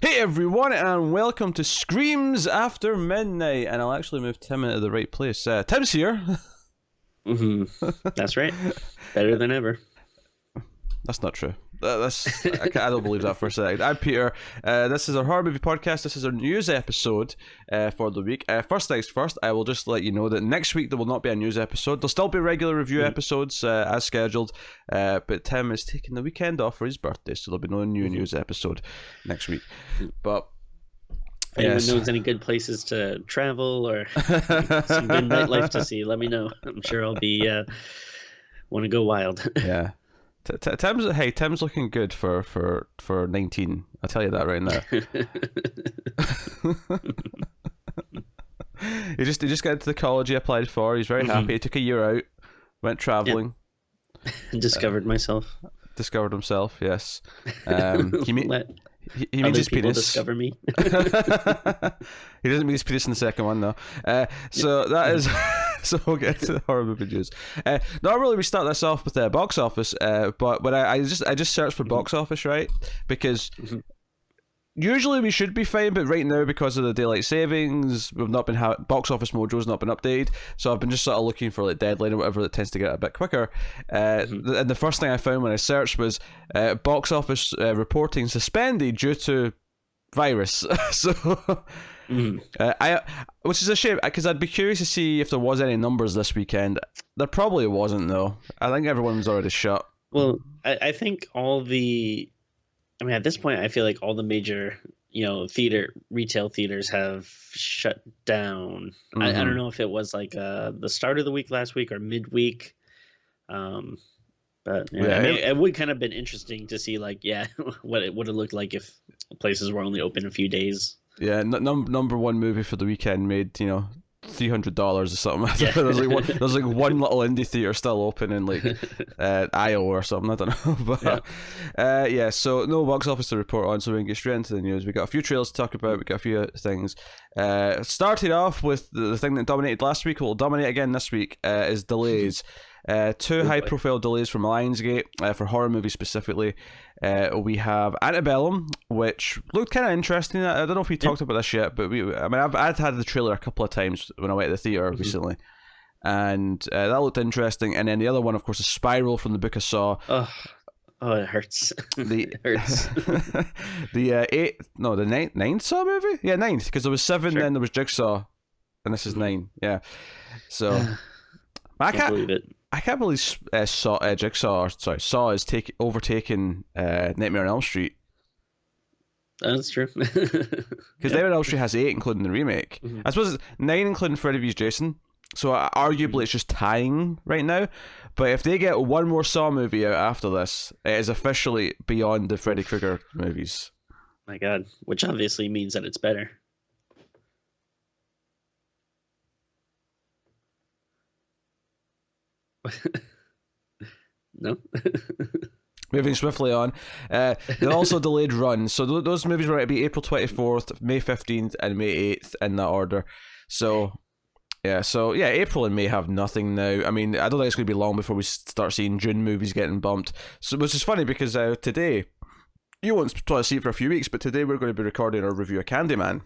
Hey everyone, and welcome to Screams After Midnight. And I'll actually move Tim into the right place. Tim's here. That's right. Better than ever. That's not true. I don't believe that for a second. I'm Peter. This is our horror movie podcast. This is our news episode for the week. First things first, I will just let you know that next week there will not be a news episode. There'll still be regular review episodes as scheduled, but Tim is taking the weekend off for his birthday, so there'll be no new news episode next week. But anyone knows any good places to travel or some good nightlife to see, let me know. I'm sure I'll be want to go wild. Yeah. Tim's looking good for 19. I'll tell you that right now. he just got into the college he applied for. He's very happy. He took a year out, went traveling, discovered himself. Yes. He meets his penis. Discover me. He doesn't meet his penis in the second one though. So that is. So we'll get to the horror movie news. Normally we start this off with the box office, but when I just searched for box office, right? Because usually we should be fine, but right now because of the daylight savings, we've not been box office mojo's not been updated. So I've been just sort of looking for like Deadline or whatever that tends to get a bit quicker. And the first thing I found when I searched was box office reporting suspended due to virus. So. Which is a shame because I'd be curious to see if there was any numbers this weekend. There probably wasn't though. I think everyone was already shut. Well, I think at this point I feel like all the major retail theaters have shut down. I don't know if it was like the start of the week last week or midweek. But it would kind of been interesting to see what it would have looked like if places were only open a few days. Yeah, number one movie for the weekend made $300 or something. Yeah. There's like one little indie theater still open in like Iowa or something. I don't know, but So no box office to report on. So we can get straight into the news. We got a few trailers to talk about. We got a few things. Started off with the thing that dominated last week. Will dominate again this week. Is delays. Two high-profile delays from Lionsgate for horror movies specifically. We have Antebellum, which looked kind of interesting. I don't know if we talked about this yet, but I'd had the trailer a couple of times when I went to the theater recently, and that looked interesting. And then the other one, of course, is Spiral from the Book of Saw. Oh, it hurts. It hurts. The ninth Saw movie? Yeah, ninth, because there was 7, sure. Then there was Jigsaw, and this is 9. Yeah, so I can't believe it. I can't believe Saw is overtaking Nightmare on Elm Street. That's true. Because Nightmare on Elm Street has 8, including the remake. I suppose it's 9, including Freddy vs. Jason. So arguably it's just tying right now. But if they get one more Saw movie out after this, it is officially beyond the Freddy Krueger movies. My God, which obviously means that it's better. No. Moving swiftly on, they also delayed runs. So those movies were going to be April 24th, May 15th, and May 8th in that order. So April and May have nothing now. I mean, I don't think it's going to be long before we start seeing June movies getting bumped. So, which is funny because today, you won't probably see it for a few weeks, but today we're going to be recording our review of Candyman.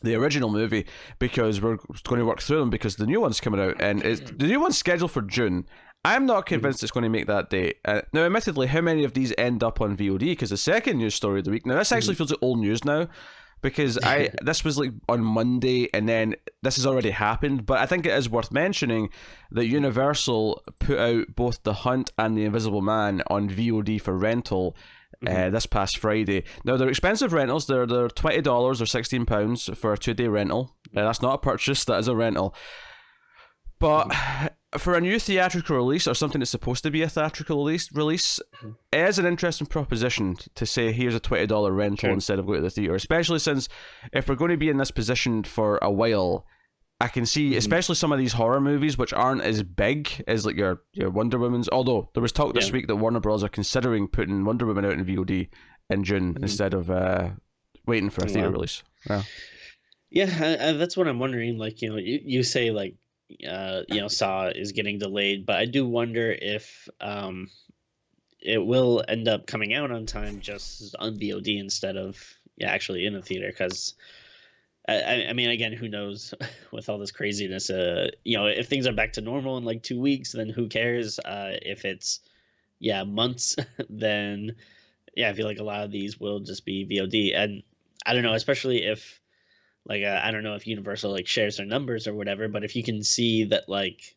The original movie, because we're going to work through them because the new one's coming out, and the new one's scheduled for June. I'm not convinced it's going to make that date. Now, admittedly, how many of these end up on VOD? Because the second news story of the week, now this actually feels like old news now, because this was like on Monday, and then this has already happened. But I think it is worth mentioning that Universal put out both The Hunt and The Invisible Man on VOD for rental. This past Friday. Now they're expensive rentals. They're $20 or £16 for a 2-day rental. That's not a purchase. That is a rental. But for a new theatrical release or something that's supposed to be a theatrical release, it is an interesting proposition to say here's a $20 rental instead of going to the theater. Especially since if we're going to be in this position for a while, I can see, especially some of these horror movies, which aren't as big as like your Wonder Woman's. Although there was talk this week that Warner Bros. Are considering putting Wonder Woman out in VOD in June instead of waiting for a theater release. Yeah, that's what I'm wondering. Like, you say like, Saw is getting delayed, but I do wonder if it will end up coming out on time just on VOD instead of actually in a theater, because I mean, again, who knows with all this craziness? If things are back to normal in like 2 weeks, then who cares? If it's months, then I feel like a lot of these will just be VOD, and I don't know, especially if like I don't know if Universal like shares their numbers or whatever, but if you can see that like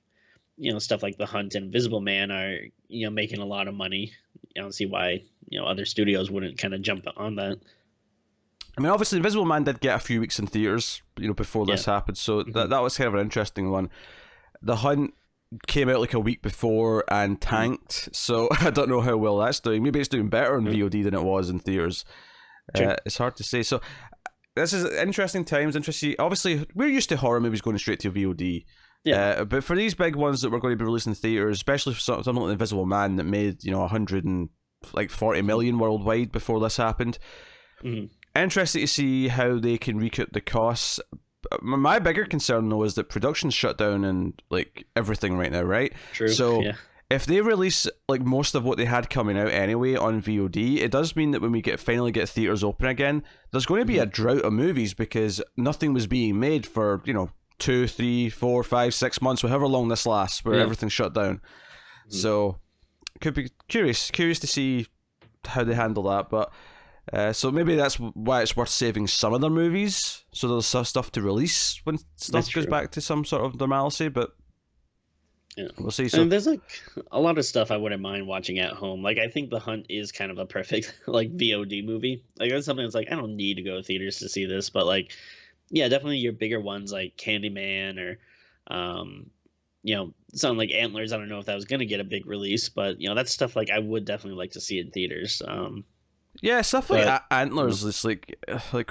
stuff like The Hunt and Invisible Man are making a lot of money, I don't see why other studios wouldn't kind of jump on that. I mean, obviously, Invisible Man did get a few weeks in theaters, before this happened, so that was kind of an interesting one. The Hunt came out like a week before and tanked, so I don't know how well that's doing. Maybe it's doing better on VOD than it was in theaters. It's hard to say. So this is interesting times. Interesting. Obviously, we're used to horror movies going straight to VOD. Yeah. But for these big ones that we're going to be releasing in theaters, especially for something like Invisible Man that made 140 million worldwide before this happened. Interesting to see how they can recoup the costs. My bigger concern though is that production's shut down and like everything right now, right? True. So if they release like most of what they had coming out anyway on VOD, it does mean that when we finally get theaters open again, there's going to be a drought of movies because nothing was being made for 2, 3, 4, 5, 6 months, however long this lasts, where everything's shut down. So could be curious to see how they handle that, but. So maybe that's why it's worth saving some of their movies, so there's stuff to release when stuff goes back to some sort of normalcy, but we'll see. So and there's like a lot of stuff I wouldn't mind watching at home. Like I think The Hunt is kind of a perfect like VOD movie. Like that's something that's like I don't need to go to theaters to see this, but like definitely your bigger ones like Candyman or something like Antlers. I don't know if that was gonna get a big release, but that's stuff like I would definitely like to see in theaters. Yeah, stuff like Antlers. It's like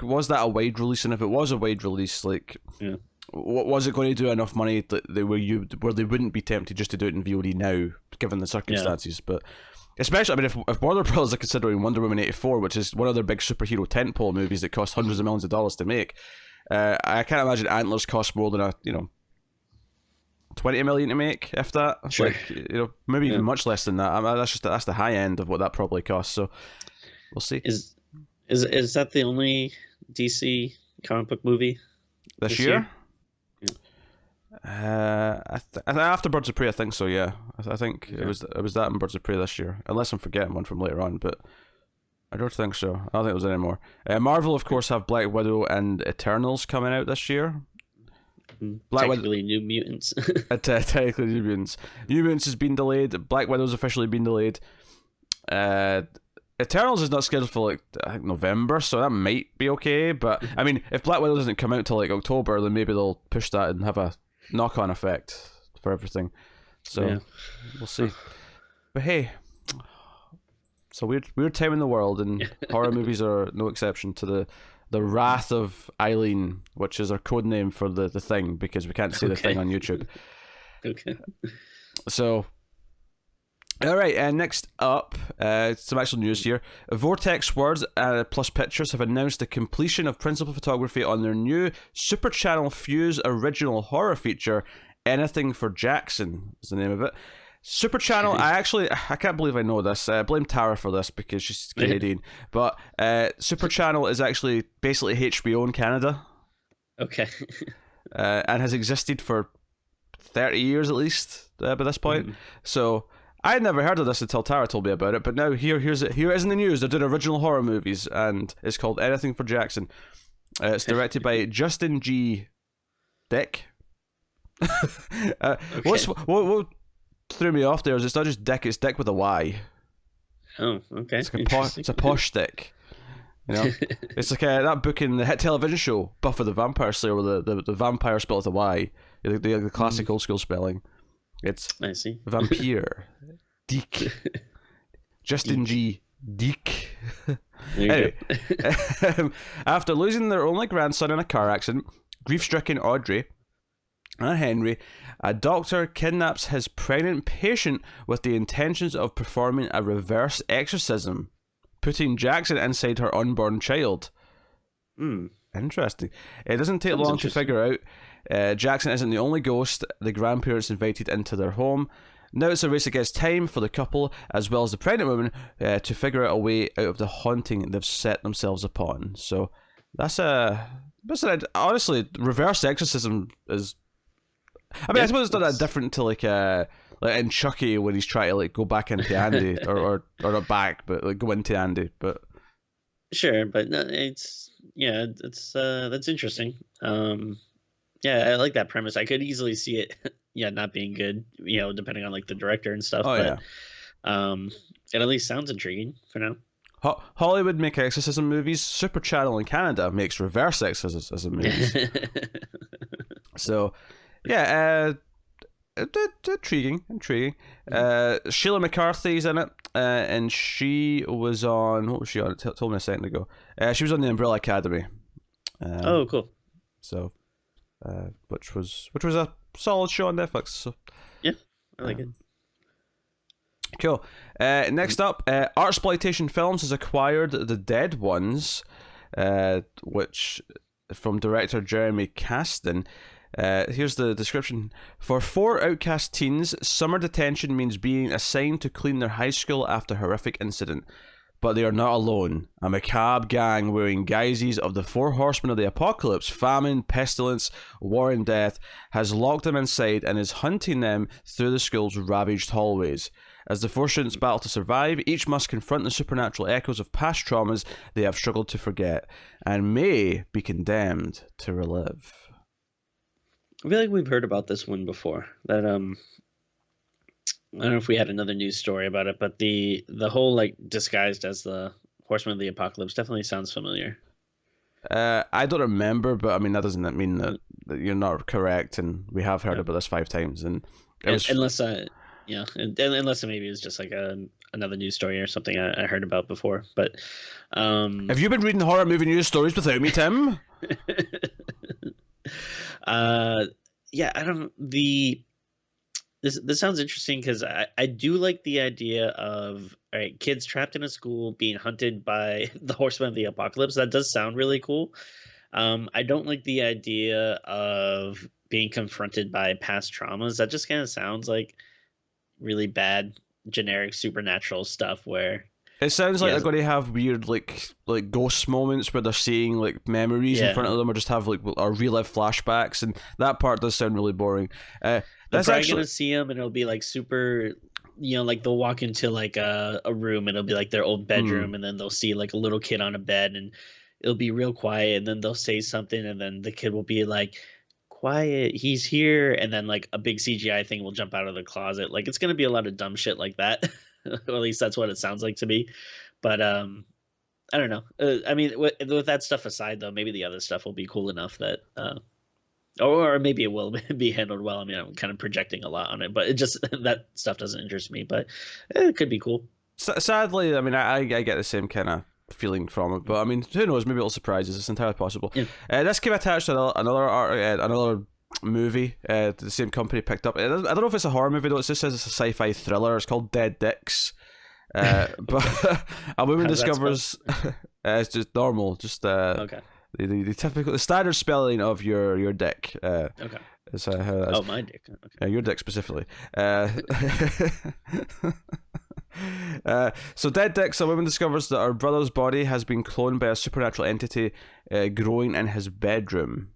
was that a wide release? And if it was a wide release, like, was it going to do enough money that where they wouldn't be tempted just to do it in VOD now, given the circumstances? But especially, I mean, if Warner Bros. Are considering Wonder Woman 84, which is one of their big superhero tentpole movies that cost hundreds of millions of dollars to make, I can't imagine Antlers cost more than a 20 million to make, if that. Sure. Like, maybe even much less than that. I mean, that's the high end of what that probably costs. So. We'll see. Is that the only DC comic book movie this year? After Birds of Prey, I think so. Yeah, I think it was that and Birds of Prey this year, unless I'm forgetting one from later on. But I don't think so. I don't think it was anymore. Marvel, of course, have Black Widow and Eternals coming out this year. Technically New Mutants. Technically New Mutants. New Mutants has been delayed. Black Widow's officially been delayed. Eternals is not scheduled for like I think November, so that might be okay. But I mean, if Black Widow doesn't come out till like October, then maybe they'll push that and have a knock-on effect for everything. So we'll see. But hey, it's a weird time in the world, and horror movies are no exception to the wrath of Eileen, which is our code name for the thing because we can't see the thing on YouTube. Okay. So. All right, and next up, some actual news here. Vortex Words plus Pictures have announced the completion of principal photography on their new Super Channel Fuse original horror feature, Anything for Jackson is the name of it. Super Channel, I can't believe I know this. Blame Tara for this because she's Canadian. But Super Channel is actually basically HBO in Canada. Okay. And has existed for 30 years at least by this point. So... I had never heard of this until Tara told me about it, but now here it is in the news. They're doing original horror movies, and it's called Anything for Jackson. It's directed by Justin G. Dick. What threw me off there is it's not just Dick, it's Dick with a Y. Oh, okay. It's a posh Dick. It's like that book in the hit television show Buffy the Vampire Slayer, where the vampire spelled with a Y, the classic old school spelling. It's I see. Vampire. Deek. Justin G. Deek. Anyway, after losing their only grandson in a car accident, grief-stricken Audrey and Henry, a doctor kidnaps his pregnant patient with the intentions of performing a reverse exorcism, putting Jackson inside her unborn child. Interesting. It doesn't take long to figure out. Jackson isn't the only ghost the grandparents invited into their home. Now it's a race against time for the couple, as well as the pregnant woman, to figure out a way out of the haunting they've set themselves upon. So that's honestly, reverse exorcism is. I mean, I suppose it's not that different to like in Chucky when he's trying to like go back into Andy, or not back, but like go into Andy. But sure, but no, it's that's interesting. I like that premise. I could easily see it, not being good, depending on like the director and stuff. It at least sounds intriguing for now. Hollywood make exorcism movies. Super Channel in Canada makes reverse exorcism movies. So, yeah, intriguing. Sheila McCarthy's in it, and she was on. What was she on? Told me a second ago. She was on the Umbrella Academy. Oh, cool. So, which was a solid show on Netflix. So, yeah, I like it. Cool. Next up, Artsploitation Films has acquired The Dead Ones, which from director Jeremy Kasdan. Here's the description. For 4 outcast teens, summer detention means being assigned to clean their high school after a horrific incident. But they are not alone. A macabre gang wearing guises of the 4 horsemen of the apocalypse, famine, pestilence, war and death, has locked them inside and is hunting them through the school's ravaged hallways. As the 4 students battle to survive, each must confront the supernatural echoes of past traumas they have struggled to forget, and may be condemned to relive. I feel like we've heard about this one before. That I don't know if we had another news story about it, but the whole like disguised as the Horseman of the Apocalypse definitely sounds familiar. I don't remember, but I mean that doesn't mean that you're not correct, and we have heard about this 5 times, and unless unless maybe it's just like another news story or something I heard about before. But have you been reading horror movie news stories without me, Tim? I don't. This sounds interesting because I do like the idea of kids trapped in a school being hunted by the Horsemen of the Apocalypse. That does sound really cool. I don't like the idea of being confronted by past traumas. That just kind of sounds like really bad generic supernatural stuff where it sounds like they're going to have weird like ghost moments where they're seeing like memories in front of them, or just have or relive flashbacks, and that part does sound really boring. That's probably gonna see them and it'll be like super, like they'll walk into like a room and it'll be like their old bedroom, and then they'll see like a little kid on a bed and it'll be real quiet, and then they'll say something and then the kid will be like, quiet, he's here, and then like a big CGI thing will jump out of the closet. Like it's gonna be a lot of dumb shit like that. Or at least that's what it sounds like to me. But I don't know. I mean, with that stuff aside, though, maybe the other stuff will be cool enough that, or maybe it will be handled well. I mean, I'm kind of projecting a lot on it, but it just that stuff doesn't interest me. But it could be cool. Sadly, I mean, I get the same kind of feeling from it, but I mean, who knows? Maybe it'll surprise us. It's entirely possible. Yeah. This came attached to another movie the same company picked up. I don't know if it's a horror movie though. It just says it's a sci-fi thriller. It's called Deaddicks. But a woman discovers it's just normal, just okay. The typical, the standard spelling of your dick. Okay. Is my dick. Okay. Your dick specifically. So Deaddicks, a woman discovers that her brother's body has been cloned by a supernatural entity growing in his bedroom.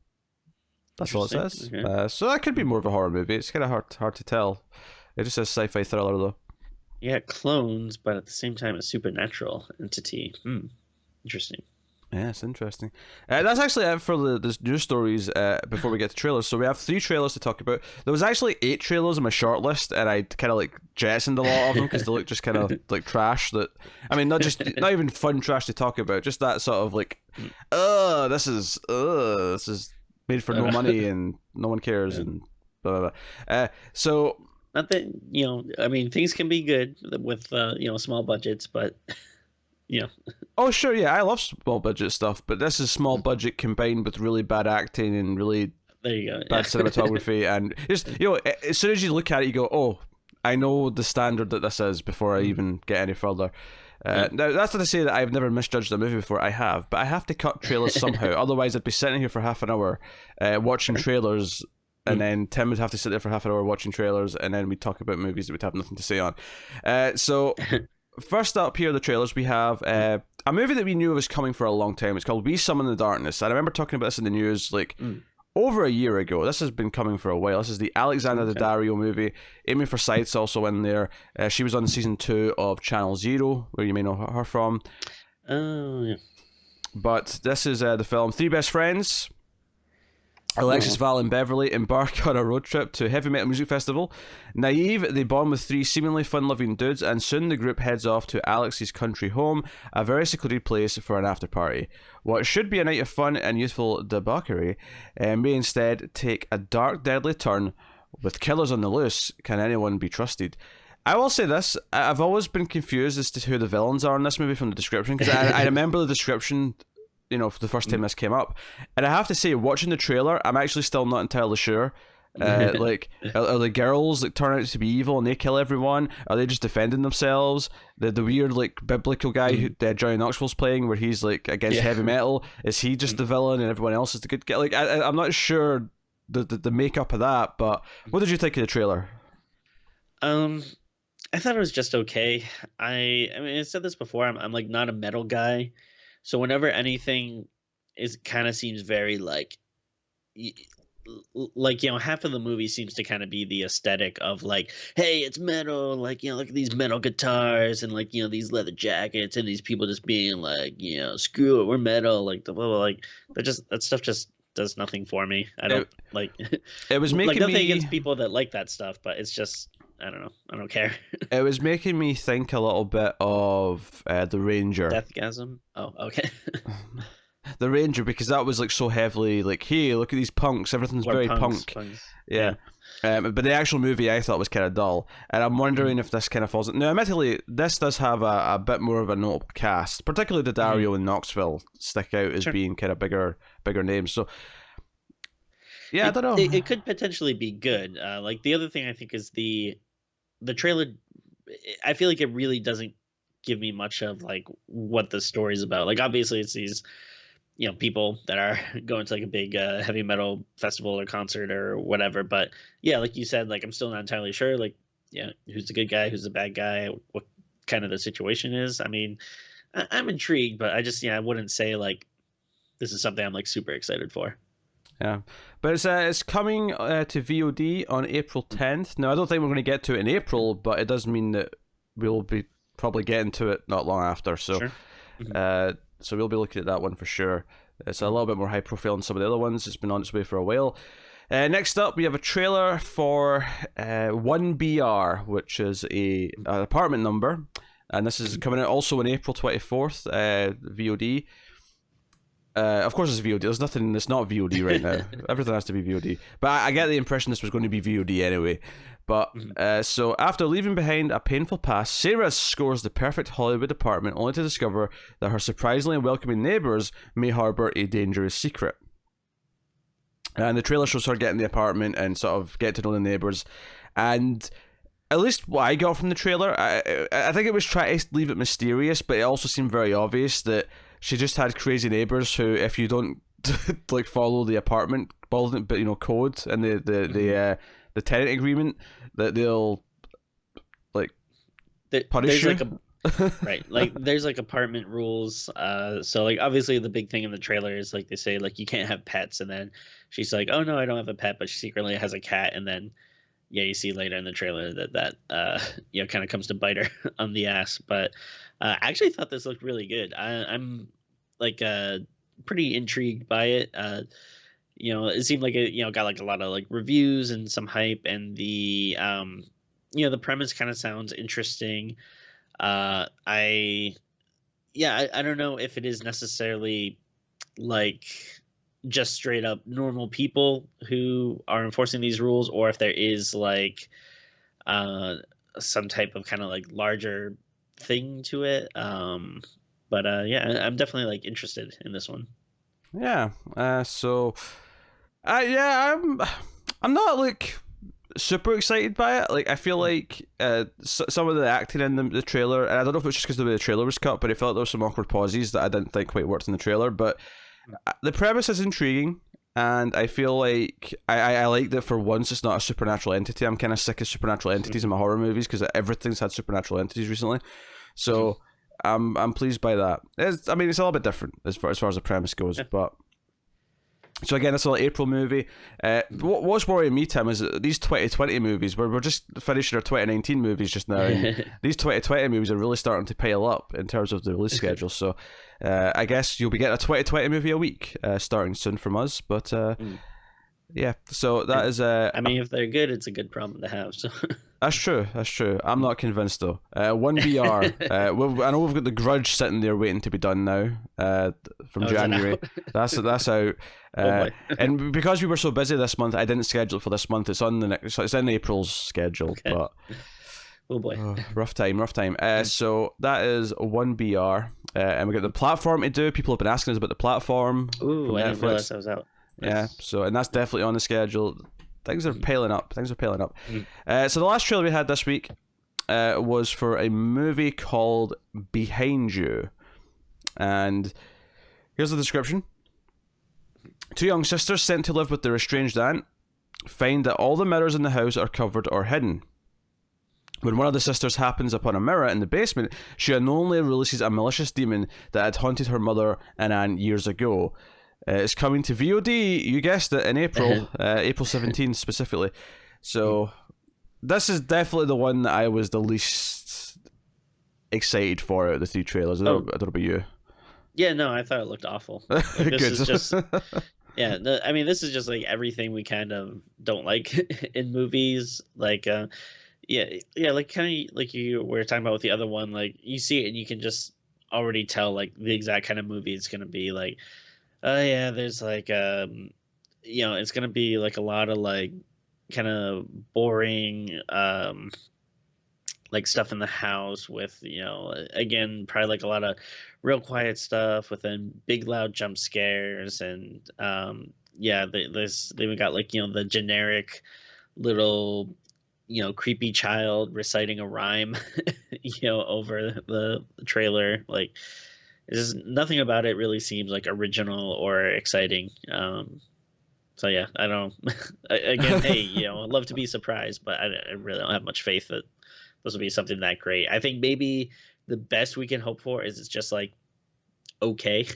That's all it says. Okay. So that could be more of a horror movie. It's kind of hard to tell. It just says sci-fi thriller though. Yeah, clones, but at the same time a supernatural entity. Interesting. Yeah, it's interesting. That's actually it for the news stories before we get to trailers. So we have 3 trailers to talk about. There was actually 8 trailers on my short list, and I kind of like jettisoned a lot of them because they look just kind of like trash. That I mean, not even fun trash to talk about. Just that sort of like, this is made for no money and no one cares and blah blah blah. So not that I mean, things can be good with small budgets, but. Yeah. Oh sure, yeah, I love small budget stuff, but this is small budget combined with really bad acting and really bad cinematography, and just as soon as you look at it, you go, "Oh, I know the standard that this is" before I even get any further. Now that's not to say that I've never misjudged a movie before. I have, but I have to cut trailers somehow. Otherwise, I'd be sitting here for half an hour watching trailers and then Tim would have to sit there for half an hour watching trailers, and then we'd talk about movies that we'd have nothing to say on. So first up here, the trailers, we have a movie that we knew was coming for a long time. It's called We Summon the Darkness. I remember talking about this in the news over a year ago. This has been coming for a while. This is the Alexander Daddario movie. Amy Forsyth's also in there. She was on season 2 of Channel Zero, where you may know her from. Oh, yeah. But this is the film. Three best friends, Alexis, Val, and Beverly, embark on a road trip to a heavy metal music festival. Naive, they bond with 3 seemingly fun-loving dudes, and soon the group heads off to Alex's country home, a very secluded place, for an after-party. What should be a night of fun and youthful debauchery may instead take a dark, deadly turn. With killers on the loose, can anyone be trusted? I will say this, I've always been confused as to who the villains are in this movie from the description, because I remember the description, for the first time this came up, and I have to say, watching the trailer, I'm actually still not entirely sure. Are the girls that turn out to be evil and they kill everyone? Are they just defending themselves? The weird biblical guy who Johnny Knoxville's playing, where he's against heavy metal, is he just the villain and everyone else is the good guy? I'm not sure the makeup of that, but what did you think of the trailer? I thought it was just okay. I mean, I said this before. I'm not a metal guy, so whenever anything kind of seems very half of the movie seems to kind of be the aesthetic of hey, it's metal, look at these metal guitars and these leather jackets and these people just being screw it, we're metal, that stuff just does nothing for me. I don't it was making nothing me against people that like that stuff, but it's just, I don't know. I don't care. It was making me think a little bit of The Ranger. Deathgasm? Oh, okay. The Ranger, because that was so heavily hey, look at these punks. Everything's very punk. Yeah. But the actual movie I thought was kind of dull, and I'm wondering if this kind of falls. Now, admittedly, this does have a bit more of a notable cast, particularly Daddario and Knoxville stick out as being kind of bigger names. So. Yeah, I don't know. It could potentially be good. The other thing I think is the trailer. I feel like it really doesn't give me much of what the story's about. Obviously it's these people that are going to a big heavy metal festival or concert or whatever. But yeah, like you said, I'm still not entirely sure. Who's the good guy? Who's the bad guy? What kind of the situation is? I mean, I'm intrigued, but I wouldn't say this is something I'm super excited for. Yeah, but it's coming to VOD on April 10th. Now, I don't think we're going to get to it in April, but it does mean that we'll be probably getting to it not long after. So, sure. So we'll be looking at that one for sure. It's a little bit more high profile than some of the other ones. It's been on its way for a while. Next up, we have a trailer for 1BR, which is an apartment number, and this is coming out also on April 24th, VOD. Of course it's VOD. There's nothing that's not VOD right now. Everything has to be VOD. But I get the impression this was going to be VOD anyway. But so after leaving behind a painful past, Sarah scores the perfect Hollywood apartment only to discover that her surprisingly welcoming neighbours may harbour a dangerous secret. And the trailer shows her getting the apartment and sort of get to know the neighbours. And at least what I got from the trailer, I think it was trying to leave it mysterious, but it also seemed very obvious that she just had crazy neighbours who, if you don't follow the apartment building, code and the tenant agreement, that they'll punish you. Right, there's apartment rules. So obviously the big thing in the trailer is they say you can't have pets, and then she's like, oh no, I don't have a pet, but she secretly has a cat, and then you see later in the trailer that kind of comes to bite her on the ass. But I actually thought this looked really good. I'm pretty intrigued by it. It seemed like it got a lot of reviews and some hype, and the the premise kind of sounds interesting. I don't know if it is necessarily just straight up normal people who are enforcing these rules, or if there is some type of kind of larger thing to it. But I'm definitely interested in this one. Yeah. I'm not super excited by it. I feel some of the acting in the trailer, and I don't know if it's just because the way the trailer was cut, but it felt like there were some awkward pauses that I didn't think quite worked in the trailer. But the premise is intriguing. and I feel like I like that for once it's not a supernatural entity. I'm kind of sick of supernatural entities in my horror movies because everything's had supernatural entities recently. So I'm pleased by that. It's a little bit different as far as the premise goes, but. So again, it's a little April movie. What's worrying me, Tim, is that these 2020 movies, we're just finishing our 2019 movies just now, and these 2020 movies are really starting to pile up in terms of the release schedule. So I guess you'll be getting a 2020 movie a week starting soon from us. But yeah, so that is... if they're good, it's a good problem to have. So That's true. I'm not convinced though. 1BR. I know we've got The Grudge sitting there waiting to be done now. From January. That's out. And because we were so busy this month, I didn't schedule it for this month. It's on the next. It's in April's schedule. Okay. But oh boy, rough time. So that is 1BR, and we got the platform to do. People have been asking us about the platform. Ooh, I didn't realize that was out. Yeah. So and that's definitely on the schedule. Things are piling up. So the last trailer we had this week was for a movie called Behind You. And here's the description. 2 young sisters sent to live with their estranged aunt find that all the mirrors in the house are covered or hidden. When one of the sisters happens upon a mirror in the basement, she unknowingly releases a malicious demon that had haunted her mother and aunt years ago. It's coming to VOD, you guessed it, in April, April 17th specifically. So this is definitely the one that I was the least excited for out of the 3 trailers. I don't know about you. Yeah, no, I thought it looked awful. Like, this is just, this is just like everything we kind of don't like in movies. Like, like kind of like you were talking about with the other one. Like, you see it and you can just already tell like the exact kind of movie it's gonna be. Like, there's like it's gonna be like a lot of like kind of boring like stuff in the house with again probably like a lot of real quiet stuff with then big loud jump scares and they've even got like the generic little creepy child reciting a rhyme over the trailer. Like, there's nothing about it really seems like original or exciting. So yeah, I don't again, hey, I'd love to be surprised, but I really don't have much faith that this will be something that great. I think maybe the best we can hope for is it's just like okay.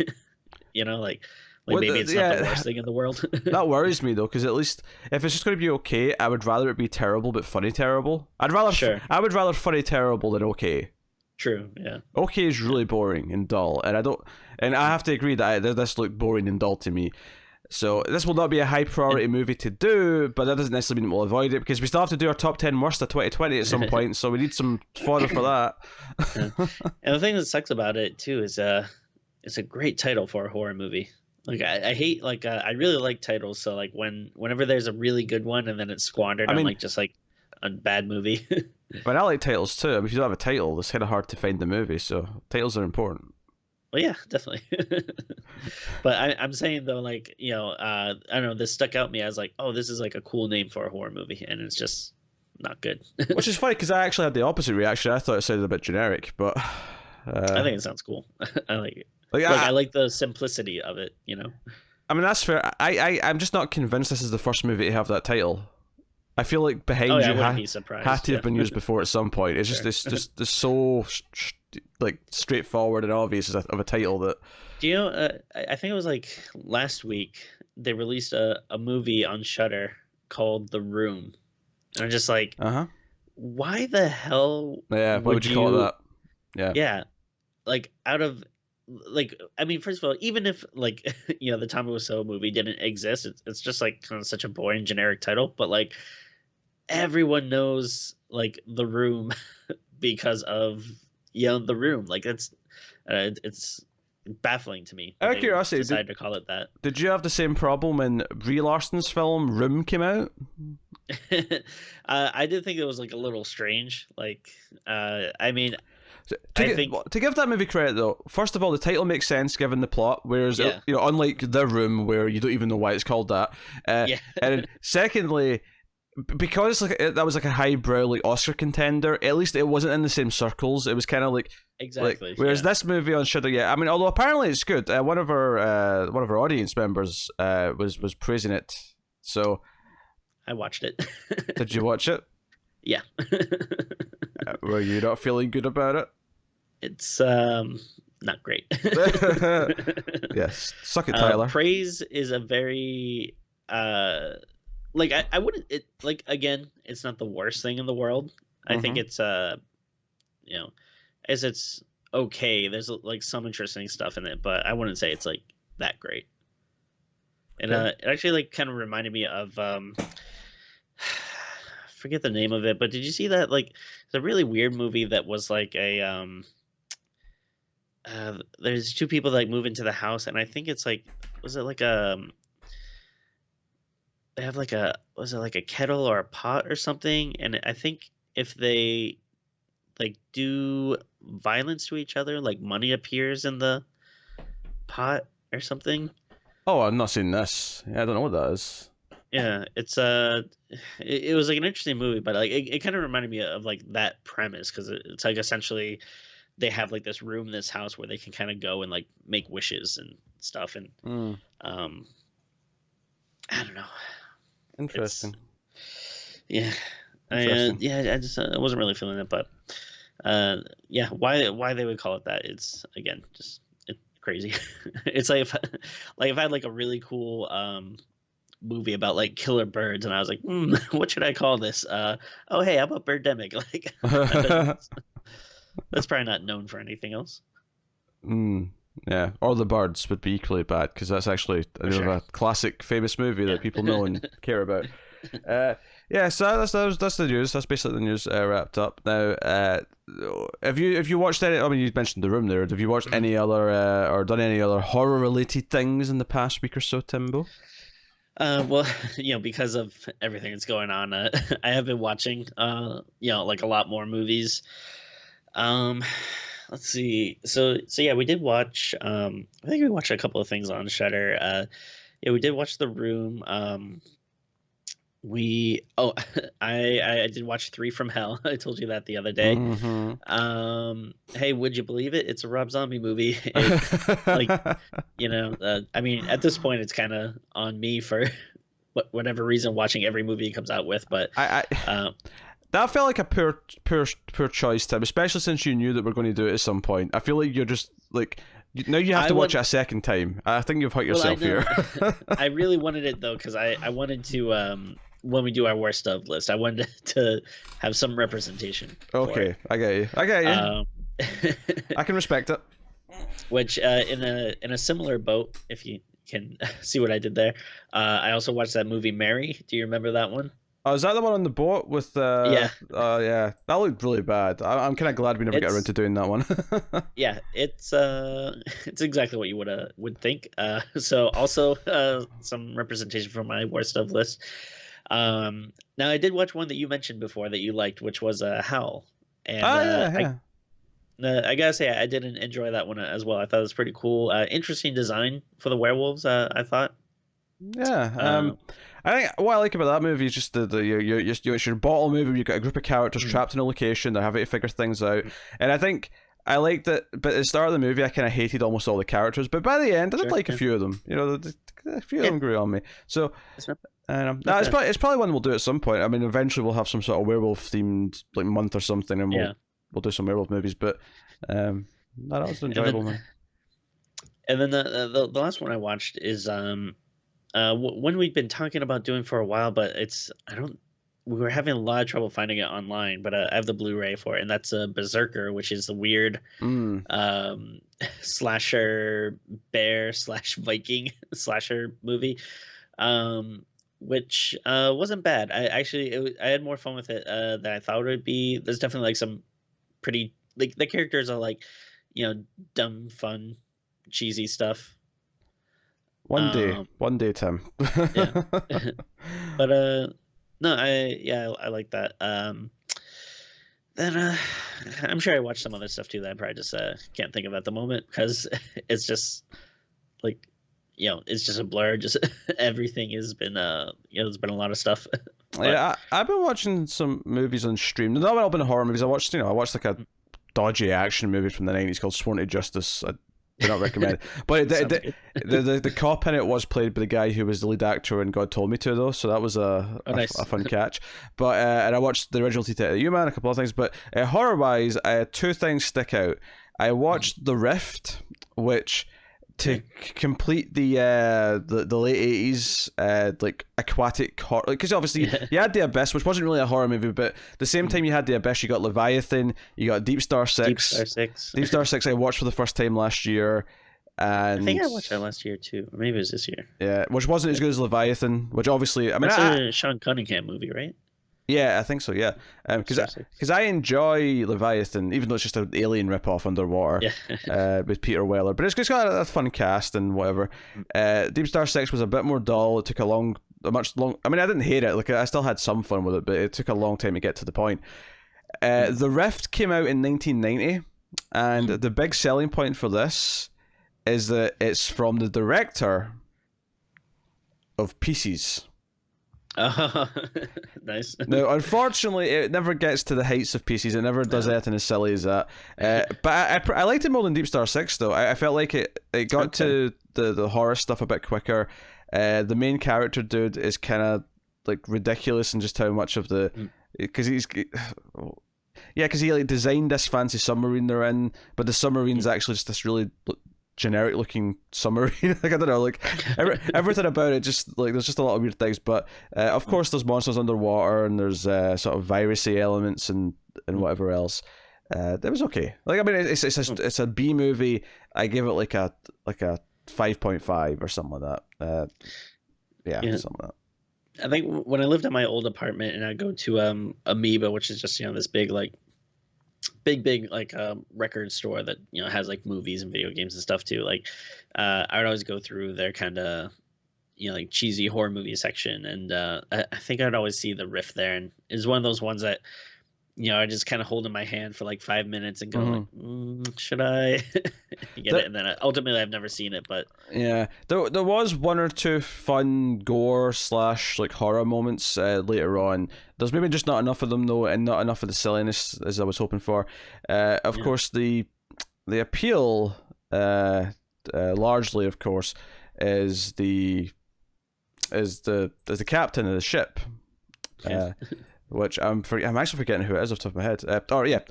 Like maybe it's not the worst thing in the world. That worries me though, because at least if it's just going to be okay, I would rather it be terrible but funny terrible. I would rather funny terrible than okay. True. Yeah. Okay is really boring and dull, and I have to agree that this looked boring and dull to me. So this will not be a high priority movie to do, but that doesn't necessarily mean we'll avoid it, because we still have to do our top 10 worst of 2020 at some point, so we need some fodder for that. And the thing that sucks about it too is it's a great title for a horror movie. Like I hate I really like titles, so like whenever there's a really good one and then it's squandered, I'm like just like a bad movie. But I like titles too. If you don't have a title, it's kind of hard to find the movie, so titles are important. Well, yeah, definitely. But I'm saying though, like I don't know, this stuck out to me as like, oh, this is like a cool name for a horror movie, and it's just not good. Which is funny because I actually had the opposite reaction. I thought it sounded a bit generic, but I think it sounds cool. I like it. I like the simplicity of it. I mean, that's fair. I'm just not convinced this is the first movie to have that title. I feel like Behind You had to have been used before at some point. It's just it's so like straightforward and obvious of a title that. Do you know? I think it was like last week they released a movie on Shudder called The Room, and I'm just like, why the hell? Yeah, why would you call it that? Yeah. Yeah, like out of. Like, I mean, first of all, even if like the Tommy Wiseau movie didn't exist, it's just like kind of such a boring generic title. But like everyone knows like The Room because of The Room. Like it's baffling to me. Out of curiosity, decided to call it that. Did you have the same problem when Brie Larson's film Room came out? I did think it was like a little strange. Like, I mean. To give that movie credit though, first of all, the title makes sense given the plot, whereas unlike The Room, where you don't even know why it's called that. And secondly, because that was like a highbrow like Oscar contender. At least it wasn't in the same circles. It was kind of like exactly. Whereas this movie on Shudder, yeah, I mean, although apparently it's good. One of our audience members was praising it. So I watched it. did you watch it? Yeah. Were you not feeling good about it? It's not great. Yes, suck it, Tyler. Praise is a very like I wouldn't it like again, it's not the worst thing in the world. I think it's you know, as it's okay. There's like some interesting stuff in it, but I wouldn't say it's like that great. And it actually like kind of reminded me of forget the name of it, but did you see that like it's a really weird movie that was like a there's two people that like move into the house, and I think it's like was it like they have like was it like a kettle or a pot or something, and I think if they like do violence to each other, like money appears in the pot or something. Oh, I've not seen this. Yeah, I don't know what that is. Yeah, it's it was like an interesting movie, but like it kind of reminded me of like that premise because it's like essentially they have like this room in this house where they can kind of go and like make wishes and stuff, and I don't know. Interesting. Yeah, I wasn't really feeling it, but yeah, why they would call it that? It's again just crazy. It's like if I had like a really cool movie about like killer birds, and I was like, what should I call this? Oh hey, how about Birdemic? Like that's probably not known for anything else. Yeah, or The Birds would be equally bad because that's actually a classic, famous movie that people know and care about. Yeah, so that's the news. That's basically the news wrapped up. Now, have you watched any? I mean, you mentioned The Room there. Have you watched any other or done any other horror related things in the past week or so, Timbo? Well, because of everything that's going on, I have been watching, like a lot more movies. Let's see. So yeah, we did watch. I think we watched a couple of things on Shudder. Yeah, we did watch The Room. I did watch 3 from Hell. I told you that the other day. Hey, would you believe it? It's a Rob Zombie movie. I mean, at this point, it's kind of on me for whatever reason watching every movie he comes out with. But that felt like a poor choice, Tim, especially since you knew that we're going to do it at some point. I feel like you're just like now you have to watch it a second time. I think you've hurt yourself here. I really wanted it though because I wanted to. When we do our worst of list, I wanted to have some representation. Okay, I get you. I can respect it. Which in a similar boat, if you can see what I did there, I also watched that movie Mary. Do you remember that one? Oh, is that the one on the boat with yeah. Yeah, that looked really bad. I'm kind of glad we never got around to doing that one. Yeah, it's exactly what you would think. So also some representation from my worst of list. Now I did watch one that you mentioned before that you liked, which was Howl. And I gotta say I didn't enjoy that one as well. I thought it was pretty cool. Interesting design for the werewolves. I thought. Yeah. I think what I like about that movie is just it's your bottle movie. You've got a group of characters trapped in a location. They're having to figure things out, and I think I liked it. But at the start of the movie, I kind of hated almost all the characters. But by the end, I did like a few of them. A few of them grew on me. So. It's probably one we'll do at some point. I mean, eventually we'll have some sort of werewolf themed like month or something, and we'll do some werewolf movies. But that was enjoyable, man. And then the last one I watched is one we've been talking about doing for a while, but we were having a lot of trouble finding it online. But I have the Blu-ray for it, and that's Berserker, which is the weird slasher bear / Viking slasher movie. Which wasn't bad. I had more fun with it than I thought it would be. There's definitely like some pretty like the characters are like dumb, fun, cheesy stuff. One day, Tim. Yeah, but no, I like that. Then I'm sure I watched some other stuff too that I probably just can't think of at the moment because it's just like it's just a blur. Just everything has been there's been a lot of stuff. But, yeah, I've been watching some movies on stream. They've not all been horror movies. I watched like a dodgy action movie from the 90s called Sworn to Justice. I do not recommend it. But the cop in it was played by the guy who was the lead actor in God Told Me To, though, so that was nice. a fun catch. But and I watched the original Tita You-Man, a couple of things. But horror-wise, two things stick out. I watched The Rift, which... to complete the late 80s like aquatic horror, because obviously you had The Abyss, which wasn't really a horror movie, but at the same time you had The Abyss, you got Leviathan, you got Deep Star 6. Deep Star 6 I watched for the first time last year, and I think I watched that last year too, or maybe it was this year. Yeah, which wasn't as good as Leviathan, which obviously that's a Sean Cunningham movie, right? Yeah, I think so. Yeah, because I enjoy Leviathan, even though it's just an alien ripoff underwater with Peter Weller. But it's got a fun cast and whatever. Deep Star 6 was a bit more dull. It took a much long. I mean, I didn't hate it. Like, I still had some fun with it, but it took a long time to get to the point. The Rift came out in 1990, and the big selling point for this is that it's from the director of Pieces. Oh, nice. Now, unfortunately, it never gets to the heights of Pieces. It never does anything as silly as that. But I liked it more than Deep Star 6, though. I felt like it got to the horror stuff a bit quicker. The main character dude is kind of like ridiculous in just how much of the... Because he like designed this fancy submarine they're in, but the submarine's actually just this really... generic looking submarine. Like, I don't know, like everything about it, just like there's just a lot of weird things. But of course there's monsters underwater, and there's sort of virusy elements and whatever else. It was okay. Like, I mean, it's a B movie. I give it like a 5.5 or something like that. Something like that. I think when I lived at my old apartment and I'd go to Amoeba, which is just this big like record store that has like movies and video games and stuff too. Like I would always go through their kind of like cheesy horror movie section, and I think I'd always see The Rift there, and it's one of those ones that I just kind of hold in my hand for like 5 minutes and go like, should I get it? And then ultimately I've never seen it, but yeah, there was one or two fun gore / like horror moments later on. There's maybe just not enough of them though, and not enough of the silliness as I was hoping for. Of course, the appeal largely, of course, is the captain of the ship. Which I'm actually forgetting who it is off the top of my head.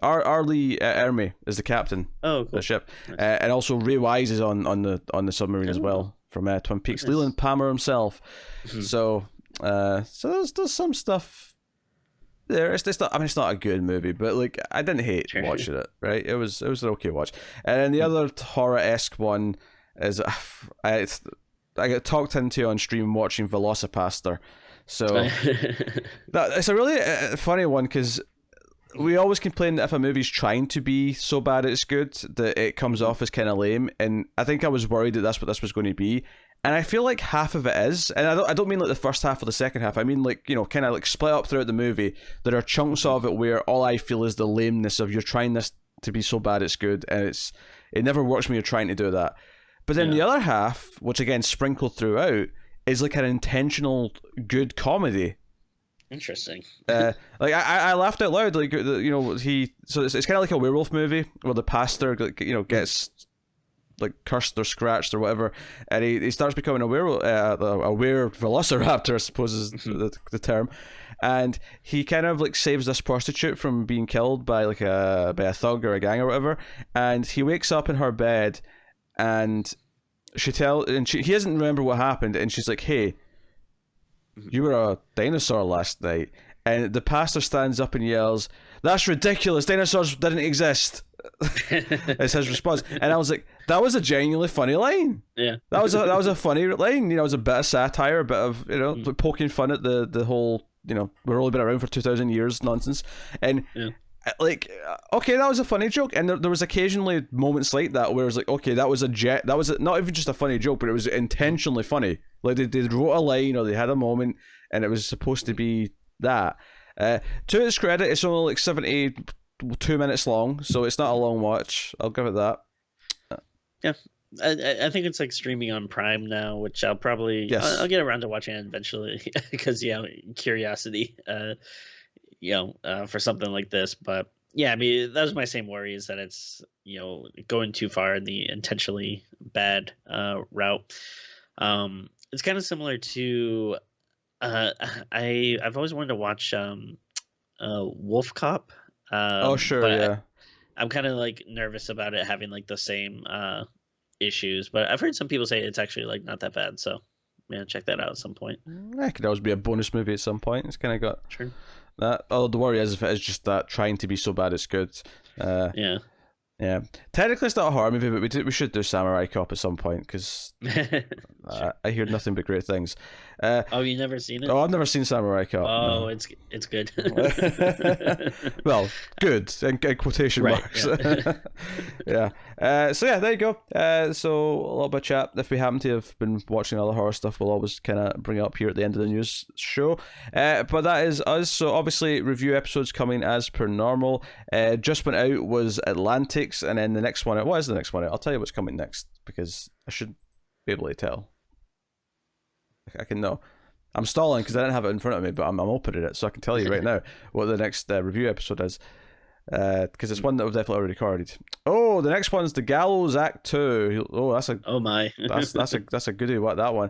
Arlie Ermy is the captain of the ship. Nice. And also Ray Wise is on the submarine as well, from Twin Peaks. Nice. Leland Palmer himself. So there's some stuff there. It's not, I mean, it's not a good movie, but like, I didn't hate watching it. Right, it was an okay watch. And then the other horror-esque one is I got talked into on stream watching Velocipaster. So it's a really funny one, because we always complain that if a movie's trying to be so bad it's good, that it comes off as kind of lame. And I think I was worried that that's what this was going to be. And I feel like half of it is. And I don't mean like the first half or the second half. I mean like, kind of like split up throughout the movie. There are chunks of it where all I feel is the lameness of you're trying this to be so bad it's good. And it never works when you're trying to do that. But then the other half, which again sprinkled throughout, is like an intentional good comedy. Interesting. Like I laughed out loud. Like so it's kind of like a werewolf movie where the pastor gets like cursed or scratched or whatever, and he starts becoming a werewolf, a were-velociraptor, I suppose is the term, and he kind of like saves this prostitute from being killed by like a thug or a gang or whatever, and he wakes up in her bed, and he doesn't remember what happened, and she's like, "Hey, you were a dinosaur last night." And the pastor stands up and yells, "That's ridiculous, dinosaurs didn't exist." It's his response. And I was like, that was a genuinely funny line. Yeah. That was a funny line. It was a bit of satire, a bit of poking fun at the whole, we've only been around for 2,000 years nonsense. And like, okay, that was a funny joke, and there was occasionally moments like that where it was like, okay, that was not even just a funny joke, but it was intentionally funny. Like they wrote a line or they had a moment, and it was supposed to be that. To its credit, it's only like 72 minutes long, so it's not a long watch. I'll give it that. Yeah, I think it's like streaming on Prime now, which I'll probably Yes. I'll get around to watching it eventually because curiosity, for something like this. But yeah, I mean that was my same worry, is that it's going too far in the intentionally bad route. It's kind of similar to I've always wanted to watch Wolf Cop. Oh sure, But yeah. I'm kind of like nervous about it having like the same issues. But I've heard some people say it's actually like not that bad. So yeah, check that out at some point. It could always be a bonus movie at some point. It's kind of got Sure. that. Oh, the worry is if it is just that trying to be so bad it's good. Yeah. Yeah. Technically, it's not a horror movie, but we should do Samurai Cop at some point because I hear nothing but great things. Oh, you never seen it? Oh, I've never seen Samurai Cop. Oh, No. it's good. Well, good in quotation Right, marks. Yeah. So yeah, there you go. So a little bit of chat. If we happen to have been watching other horror stuff, we'll always kind of bring it up here at the end of the news show. But that is us. So obviously, review episodes coming as per normal. Just went out was Atlantics, and then the next one. What is the next one? I'll tell you what's coming next because I should be able to tell. I can know. I'm stalling because I didn't have it in front of me, but I'm opening it, so I can tell you right now what the next review episode is. Because it's one that we've definitely already recorded. Oh, the next one's The Gallows Act 2. Oh, that's a Oh my. that's a goodie. What that one?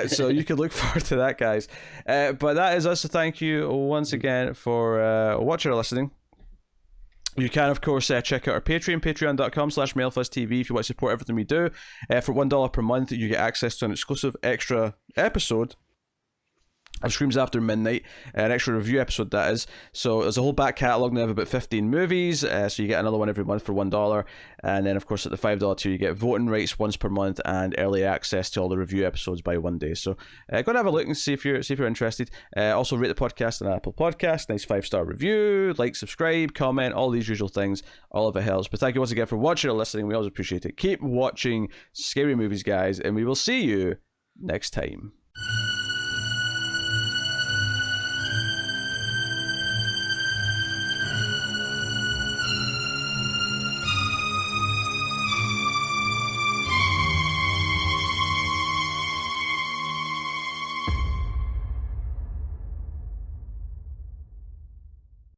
So you could look forward to that, guys. But that is us. So thank you once again for watching or listening. You can, of course, check out our Patreon, patreon.com/MailFuzzTV if you want to support everything we do. For $1 per month, you get access to an exclusive extra episode of Screams After Midnight, an extra review episode that is. So there's a whole back catalogue now of about 15 movies, so you get another one every month for $1. And then, of course, at the $5 tier, you get voting rights once per month and early access to all the review episodes by one day. So go and have a look and see if you're interested. Also, rate the podcast on Apple Podcasts. Nice 5-star review, like, subscribe, comment, all these usual things. All of it helps. But thank you once again for watching or listening. We always appreciate it. Keep watching scary movies, guys, and we will see you next time.